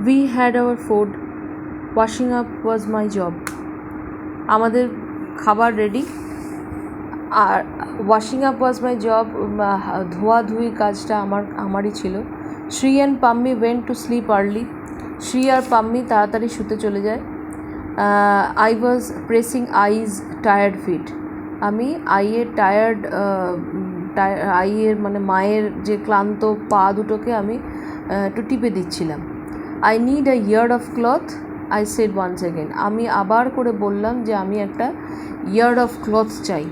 We had our food. Washing up was my job. আমাদের খাবার ready, আর washing up was my job, ধোয়াধুয়ির কাজটা আমারই ছিল। Shri and Pammi went to sleep early. Shri আর পাম্মি তাড়াতাড়ি শুতে চলে যায়। I was pressing Ai's tired feet. আমি আইয়ের মানে মায়ের যে ক্লান্ত পা দুটোকে আমি একটু টিপে দিচ্ছিলাম। I need a yard of cloth, I said once again. আমি আবার করে বললাম যে আমি একটা ইয়ার্ড অফ ক্লথ চাই।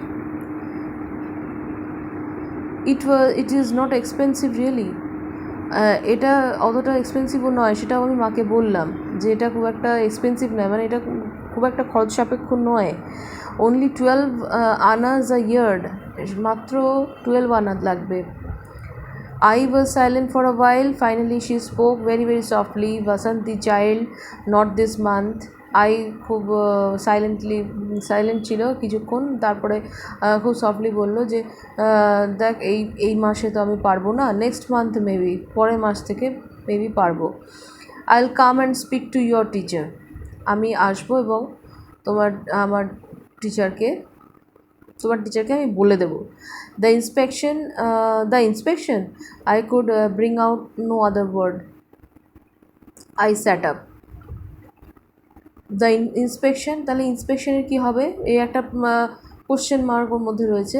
It is not expensive really. এটা অতটা এক্সপেন্সিভও নয়, সেটাও আমি মাকে বললাম যে এটা খুব একটা এক্সপেন্সিভ নয়, মানে এটা খুব একটা খরচ সাপেক্ষ নয়। অনলি 12 আনাজ আ ইয়ার্ড, মাত্র 12 আনা লাগবে। I was silent for a while. Finally she spoke very very softly. Vasanti child, not this month. I খুব সাইলেন্ট ছিল কিছুক্ষণ, তারপরে খুব সফটলি বললো যে দেখ এই মাসে তো আমি পারবো না, নেক্সট মান্থ মেবি, পরের মাস থেকে মেবি পারবো। I will come and speak to your teacher. আমি আসবো এবং আমার টিচারকে আমি বলে দেবো। The inspection I could bring out no other word. I sat up. The inspection, তাহলে ইন্সপেকশনের কী হবে, এই একটা কোশ্চেন মার্ক ওর মধ্যে রয়েছে,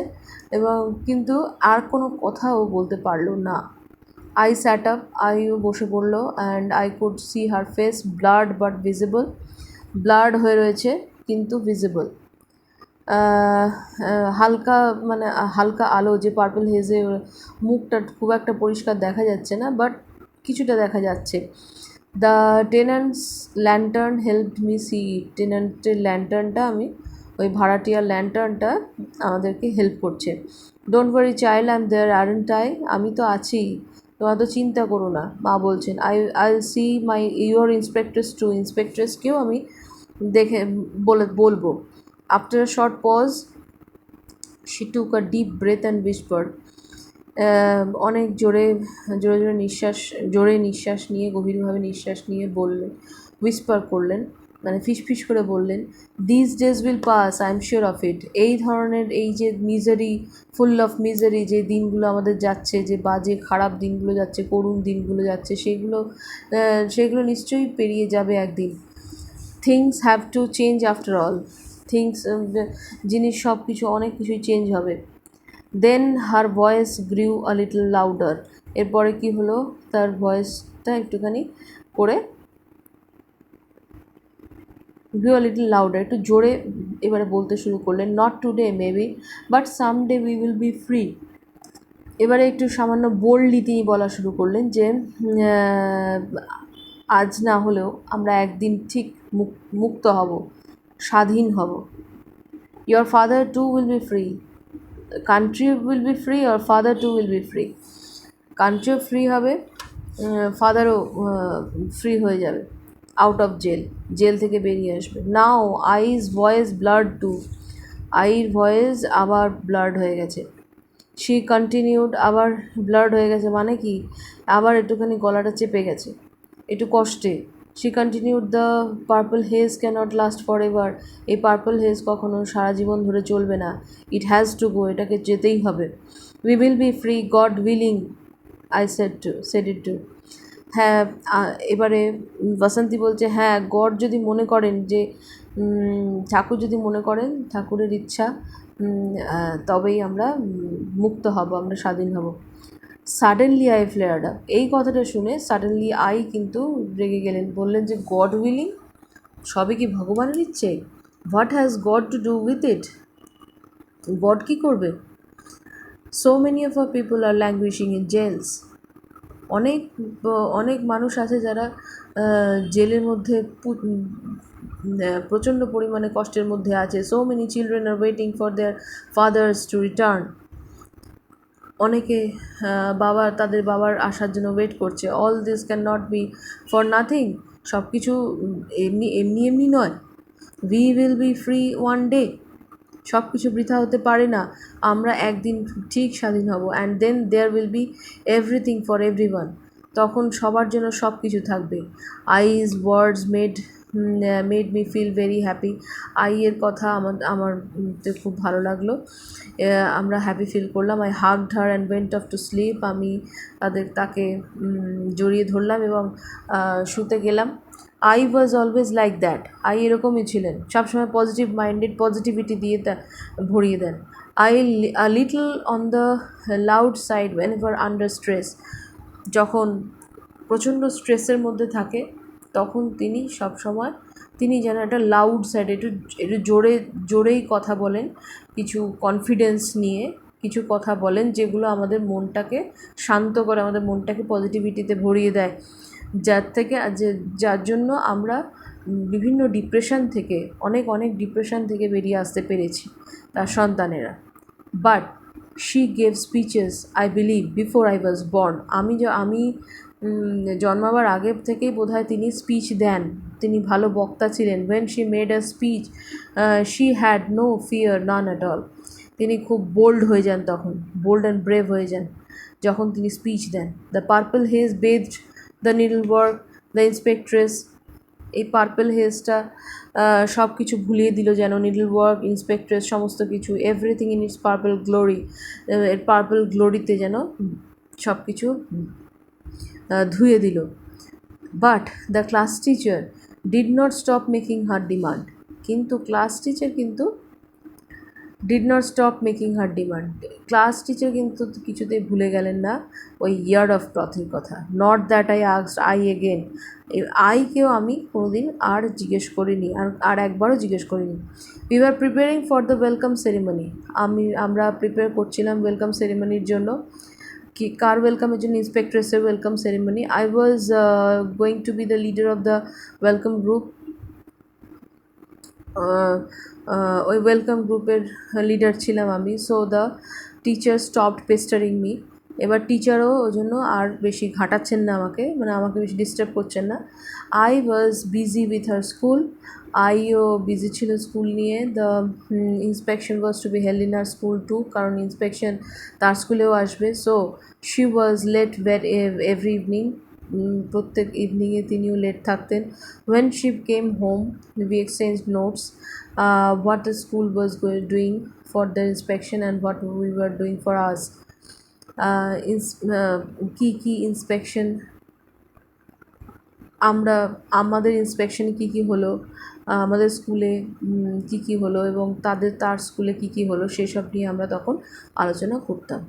এবং কিন্তু আর কোনো কথাও বলতে পারলো না। আই স্যাট আপ, আইও বসে পড়লো, and I could see her face blurred but visible. Blurred হয়ে রয়েছে কিন্তু ভিজিবল। হালকা আলো, যে পার্পল হেজে মুখটা খুব একটা পরিষ্কার দেখা যাচ্ছে না, বাট কিছুটা দেখা যাচ্ছে। The tenants lantern helped me see. টেন্যান্টের ল্যান্টার্নটা, আমি ওই ভাড়াটিয়ার ল্যান্টার্নটা আমাদেরকে হেল্প করছে। Don't worry child, I am there aren't I. আমি তো আছি, তোমরা তো চিন্তা করো না, মা বলছেন। আইল সি ইউর ইন্সপেক্ট্রেসকেও আমি বলবো। After a short pause, she took a deep breath and whispered. অনেক জোরে নিঃশ্বাস নিয়ে, গভীরভাবে নিঃশ্বাস নিয়ে বললেন, হুইসপার করলেন, মানে ফিসফিস করে বললেন, this days will pass, I am sure of it. এই ধরনের এই যে মিজারি, ফুল অফ মিজারি, যে দিনগুলো আমাদের যাচ্ছে, যে বাজে খারাপ দিনগুলো যাচ্ছে, করুণ দিনগুলো যাচ্ছে, সেগুলো নিশ্চয়ই পেরিয়ে যাবে একদিন। Things have to change after all. জিনিস সব কিছু, অনেক কিছুই চেঞ্জ হবে। Then her voice grew a little louder. এরপরে কি হলো, তার ভয়েসটা একটুখানি করে গ্রিউ আ লিটল লাউডার, একটু জোরে এবারে বলতে শুরু করলেন। Not today maybe, but someday we will be free. এবারে একটু সামান্য বোল্ডলি তিনি বলা শুরু করলেন যে আজ না হলেও আমরা একদিন ঠিক মুক্ত হব, স্বাধীন হব। Your father too will be free. Country will be free, or father too will be free. কান্ট্রিও ফ্রি হবে, ফাদারও ফ্রি হয়ে যাবে, আউট অফ জেল থেকে বেরিয়ে আসবে। নাও আইজ ভয়েস ব্লাড টু। আইর ভয়েস আবার ব্লাড হয়ে গেছে। শি কন্টিনিউড, আবার ব্লাড হয়ে গেছে মানে কি, আবার একটুখানি গলাটা চেপে গেছে, একটু কষ্টে। She continued, the purple hedge cannot last for ever. এই পার্পল হেজ কখনো সারা জীবন ধরে চলবে না। ইট হ্যাজ টু গো, এটাকে যেতেই হবে। We will be free, God willing, I said it too. হ্যাঁ, এবারে বাসন্তী বলছে, হ্যাঁ, গড যদি মনে করেন, যে ঠাকুর যদি মনে করেন, ঠাকুরের ইচ্ছা, তবেই আমরা মুক্ত হব, আমরা স্বাধীন হব। Suddenly I flared up. এই কথাটা শুনে সাডেনলি আই কিন্তু রেগে গেলেন, বললেন যে গড উইলিং, সবই কি ভগবানের ইচ্ছে? What has God to do with it? God কী করবে? So many of our people are languishing in jails. অনেক মানুষ আছে যারা জেলের মধ্যে প্রচণ্ড পরিমাণে কষ্টের মধ্যে আছে। So many children are waiting for their fathers to return. অনেকে তাদের বাবার আসার জন্য ওয়েট করছে। All this can not be for nothing. সব কিছু এমনি নয়। We will be free one day. সব কিছু বৃথা হতে পারে না, আমরা একদিন ঠিক স্বাধীন হব। And then there will be everything for everyone. তখন সবার জন্য সব কিছু থাকবে। Ai's words made me feel very happy. এর কথা আমার খুব ভালো লাগলো, আমরা হ্যাপি ফিল করলাম। I hugged her and went off to sleep. আমি তাকে জড়িয়ে ধরলাম এবং শুতে গেলাম। Ai was always like that. এরকমই ছিলেন, সবসময় পজিটিভ মাইন্ডেড, পজিটিভিটি দিয়ে ভরিয়ে দেন। A little on the loud side when ever under stress. যখন প্রচণ্ড স্ট্রেসের মধ্যে থাকে তখন তিনি যেন একটা লাউড সাইড, একটু জোরেই কথা বলেন, কিছু কনফিডেন্স নিয়ে কিছু কথা বলেন যেগুলো আমাদের মনটাকে শান্ত করে, আমাদের মনটাকে পজিটিভিটিতে ভরিয়ে দেয়, যার জন্য আমরা বিভিন্ন ডিপ্রেশন থেকে অনেক ডিপ্রেশন থেকে বেরিয়ে আসতে পেরেছি তার সন্তানেরা। But she gave speeches I believe before I was born. আমি জন্মাবার আগে থেকেই বোধহয় তিনি স্পিচ দেন, তিনি ভালো বক্তা ছিলেন। When she made a speech she had no fear, none at all. তিনি খুব বোল্ড হয়ে যান, তখন বোল্ড অ্যান্ড ব্রেভ হয়ে যান যখন তিনি স্পিচ দেন। The purple haze bathed the needle work, the inspectress. এই পার্পল হেজটা সব কিছু ভুলিয়ে দিল, যেন নিডল ওয়ার্ক, ইন্সপেক্ট্রেস, সমস্ত কিছু, everything in its purple glory. এর পার্পল গ্লোরিতে যেন সব কিছু ধুয়ে দিল। But the class teacher did not stop making her demand. কিন্তু class teacher did not stop making her demand. Class teacher কিন্তু কিছুতেই ভুলে গেলেন না ওই ইয়ার্ড অফ ক্লথের কথা। Not that I asked Ai again. আইকেও আমি কোনোদিন আর জিজ্ঞেস করিনি, আর একবারও জিজ্ঞেস করিনি। We are preparing for the welcome ceremony. আমরা প্রিপেয়ার করছিলাম ওয়েলকাম সেরিমনির জন্য। কার ওয়েলকামের জন্য? ইন্সপেক্ট্রেসের welcome ceremony. I was going to be the leader of the welcome group. ওই ওয়েলকাম গ্রুপের লিডার ছিলাম আমি। So the teacher stopped pestering me. এবার টিচারও ওই জন্য আর বেশি ঘাটাচ্ছেন না আমাকে, মানে আমাকে বেশি ডিস্টার্ব করছেন না। I was busy with her school. আইও বিজি ছিল স্কুল নিয়ে। The inspection was to be held in our school too, কারণ ইন্সপেকশন তার স্কুলেও আসবে। So she was late every evening. প্রত্যেক ইভিনিংয়ে তিনিও লেট থাকতেন। When she came home, we exchanged notes, what the school was doing for the inspection and what we were doing for us. কি inspection, আমাদের ইন্সপেকশনে কী হলো, আমাদের স্কুলে কী হলো এবং তার স্কুলে কী হলো, সেসব নিয়ে আমরা তখন আলোচনা করতাম।